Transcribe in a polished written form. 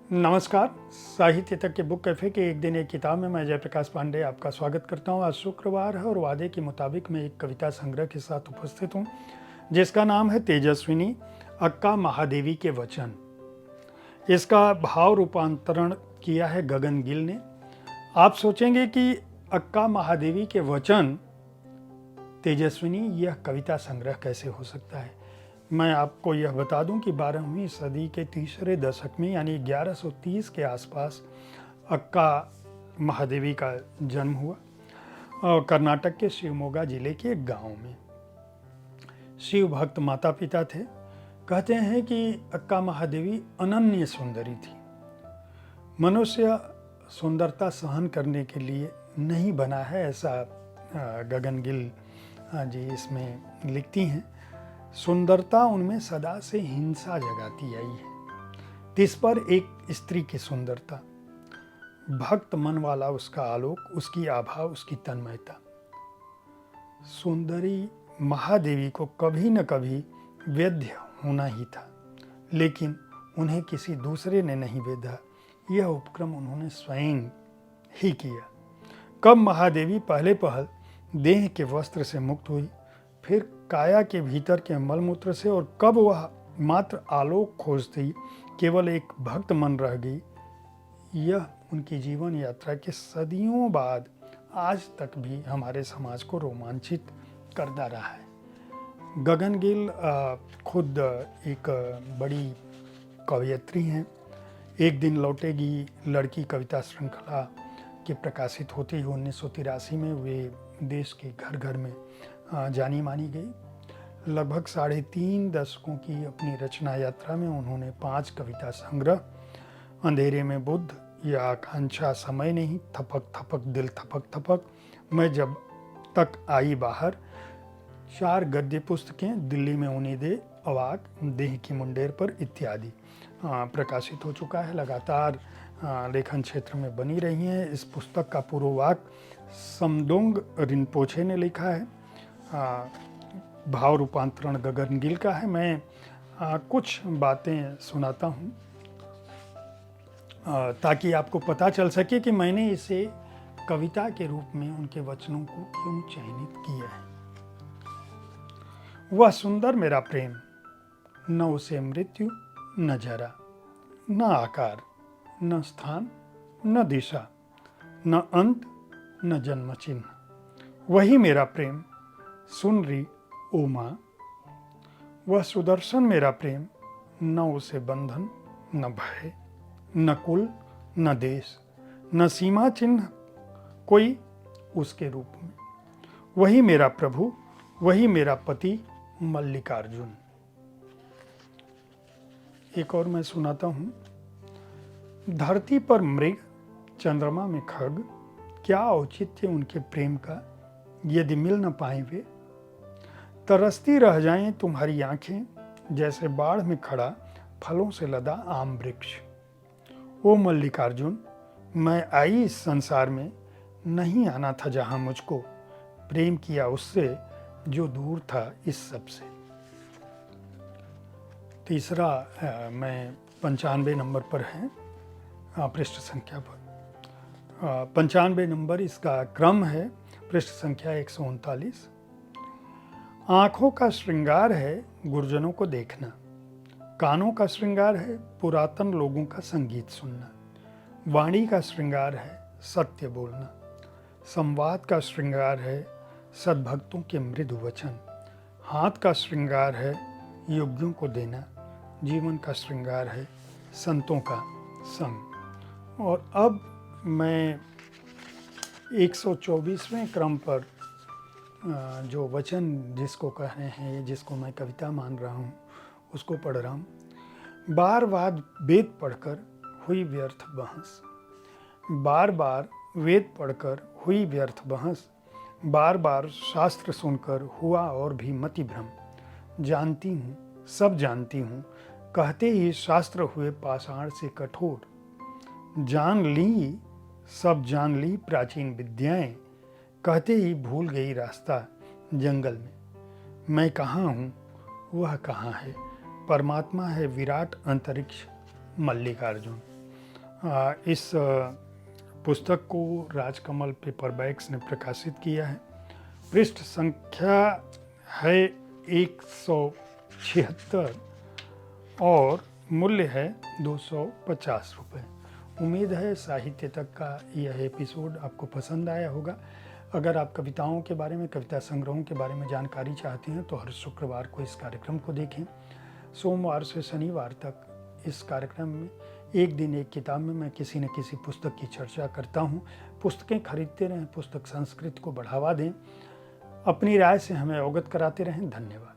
नमस्कार। साहित्य तक के बुक कैफ़े के एक दिन एक किताब में मैं जयप्रकाश पांडे आपका स्वागत करता हूं। आज शुक्रवार है और वादे के मुताबिक मैं एक कविता संग्रह के साथ उपस्थित हूं जिसका नाम है तेजस्विनी, अक्का महादेवी के वचन। इसका भाव रूपांतरण किया है गगन गिल ने। आप सोचेंगे कि अक्का महादेवी के वचन तेजस्विनी यह कविता संग्रह कैसे हो सकता है। मैं आपको यह बता दूं कि 12वीं सदी के तीसरे दशक में यानी 1130 के आसपास अक्का महादेवी का जन्म हुआ और कर्नाटक के शिवमोगा जिले के एक गांव में। शिव भक्त माता पिता थे। कहते हैं कि अक्का महादेवी अनन्य सुंदरी थी। मनुष्य सुंदरता सहन करने के लिए नहीं बना है, ऐसा गगन गिल जी इसमें लिखती हैं। सुंदरता उनमें सदा से हिंसा जगाती आई है। तिस पर एक स्त्री की सुंदरता, भक्त मन वाला उसका आलोक, उसकी आभा, उसकी तन्मयता। सुंदरी महादेवी को कभी न कभी वेद्य होना ही था, लेकिन उन्हें किसी दूसरे ने नहीं वेधा। यह उपक्रम उन्होंने स्वयं ही किया। कब महादेवी पहले पहल देह के वस्त्र से मुक्त हुई, फिर काया के भीतर के मलमूत्र से, और कब वह मात्र आलोक खोजती केवल एक भक्त मन रह गई, यह उनकी जीवन यात्रा के सदियों बाद आज तक भी हमारे समाज को रोमांचित करता रहा है। गगन गिल खुद एक बड़ी कवयित्री हैं। एक दिन लौटेगी लड़की कविता श्रृंखला के प्रकाशित होते ही 1983 में वे देश के घर घर में जानी मानी गई। लगभग 3.5 दशकों की अपनी रचना यात्रा में उन्होंने 5 कविता संग्रह, अंधेरे में बुद्ध, या आकांक्षा समय नहीं, थपक थपक दिल थपक थपक, मैं जब तक आई बाहर, 4 गद्य पुस्तकें, दिल्ली में उन्हीं दे, अवाक, देह की मुंडेर पर इत्यादि प्रकाशित हो चुका है। लगातार लेखन क्षेत्र में बनी रही हैं। इस पुस्तक का पूर्ववाक समदोंग रिनपोछे ने लिखा है। भाव रूपांतरण गगन गिल का है। मैं कुछ बातें सुनाता हूँ ताकि आपको पता चल सके कि मैंने इसे कविता के रूप में उनके वचनों को क्यों चयनित किया है। वह सुंदर मेरा प्रेम, न उसे मृत्यु न जरा, न आकार न स्थान न दिशा, न अंत न जन्म चिन्ह। वही मेरा प्रेम, सुन रही ओ माँ। वह सुदर्शन मेरा प्रेम, न उसे बंधन न भय, न कुल न देश, न सीमा चिन्ह कोई उसके रूप में। वही मेरा प्रभु, वही मेरा पति मल्लिकार्जुन। एक और मैं सुनाता हूँ। धरती पर मृग, चंद्रमा में खग, क्या औचित्य उनके प्रेम का, यदि मिल न पाए वे। तरसती रह जाएं तुम्हारी आंखें, जैसे बाढ़ में खड़ा फलों से लदा आम वृक्ष। ओ मल्लिकार्जुन, मैं आई इस संसार में, नहीं आना था जहां मुझको, प्रेम किया उससे जो दूर था इस सब से। तीसरा मैं 95 नंबर पर है, पृष्ठ संख्या पर 95 नंबर इसका क्रम है। पृष्ठ संख्या 139। आँखों का श्रृंगार है गुरजनों को देखना, कानों का श्रृंगार है पुरातन लोगों का संगीत सुनना, वाणी का श्रृंगार है सत्य बोलना, संवाद का श्रृंगार है सद्भक्तों के मृदु वचन, हाथ का श्रृंगार है योग्यों को देना, जीवन का श्रृंगार है संतों का संग। और अब मैं 124वें क्रम पर जो वचन जिसको कह रहे हैं, जिसको मैं कविता मान रहा हूँ, उसको पढ़ रहा हूँ। बार बार वेद पढ़कर हुई व्यर्थ बहस, बार बार वेद पढ़कर हुई व्यर्थ बहस, बार बार शास्त्र सुनकर हुआ और भी मति भ्रम। जानती हूँ सब जानती हूँ, कहते ही शास्त्र हुए पाषाण से कठोर। जान ली सब जान ली प्राचीन विद्याएं, कहते ही भूल गई रास्ता जंगल में। मैं कहाँ हूँ वह कहाँ है, परमात्मा है विराट अंतरिक्ष मल्लिकार्जुन। इस पुस्तक को राजकमल पेपरबैक्स ने प्रकाशित किया है। पृष्ठ संख्या है 176 और मूल्य है 250 रुपये। उम्मीद है साहित्य तक का यह एपिसोड आपको पसंद आया होगा। अगर आप कविताओं के बारे में, कविता संग्रहों के बारे में जानकारी चाहते हैं तो हर शुक्रवार को इस कार्यक्रम को देखें। सोमवार से शनिवार तक इस कार्यक्रम में एक दिन एक किताब में मैं किसी न किसी पुस्तक की चर्चा करता हूँ। पुस्तकें खरीदते रहें, पुस्तक संस्कृति को बढ़ावा दें, अपनी राय से हमें अवगत कराते रहें। धन्यवाद।